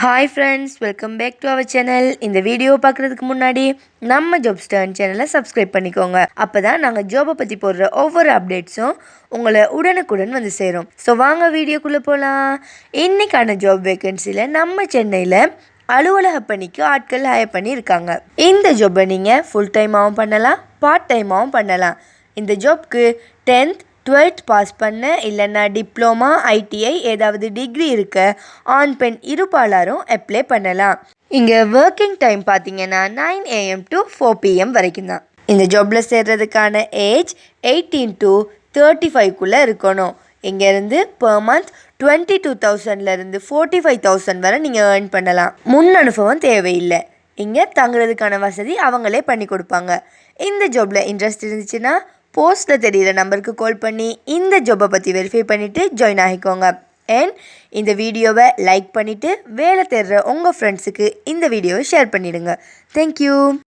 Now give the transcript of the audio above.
Hi friends, welcome back to our channel. இந்த video பார்க்குறதுக்கு முன்னாடி நம்ம ஜாப்ஸ்டர்ன் சேனலை சப்ஸ்கிரைப் பண்ணிக்கோங்க. அப்போ தான் நாங்கள் ஜாபை பற்றி போடுற ஒவ்வொரு அப்டேட்ஸும் உங்களை உடனுக்குடன் வந்து சேரும். ஸோ வாங்க வீடியோக்குள்ளே போகலாம். இன்றைக்கான ஜாப் வேக்கன்சியில் நம்ம சென்னையில் அலுவலக பணிக்கு ஆட்கள் ஹையர் பண்ணியிருக்காங்க. இந்த ஜாப்பை நீங்கள் ஃபுல் டைமாகவும் பண்ணலாம், பார்ட் டைமாகவும் பண்ணலாம். இந்த ஜாப்க்கு 10th 12th பாஸ் பண்ண இல்லைன்னா டிப்ளமா, ஐடிஐ ஏதாவது டிகிரி இருக்க ஆண் பெண் இருபாலாரும் அப்ளை பண்ணலாம். இங்கே ஒர்க்கிங் டைம் பார்த்தீங்கன்னா 9 AM to 4 PM வரைக்கும் தான். இந்த ஜாப்பில் சேர்றதுக்கான ஏஜ் 18 to 35 இருக்கணும். இங்கேருந்து per month 22,000லேருந்து 45,000 வரை நீங்கள் ஏர்ன் பண்ணலாம். முன் அனுபவம் தேவையில்லை. இங்கே தங்குறதுக்கான வசதி அவங்களே பண்ணி கொடுப்பாங்க. இந்த ஜாப்பில் இன்ட்ரெஸ்ட் இருந்துச்சுன்னா போஸ்ட்டில் தெரிகிற நம்பருக்கு கால் பண்ணி இந்த ஜாப்பை பற்றி வெரிஃபை பண்ணிவிட்டு ஜாயின் ஆகிக்கோங்க. அண்ட் இந்த வீடியோவை லைக் பண்ணிவிட்டு வேலை தேடுற உங்கள் ஃப்ரெண்ட்ஸுக்கு இந்த வீடியோவை ஷேர் பண்ணிவிடுங்க. தேங்க்யூ.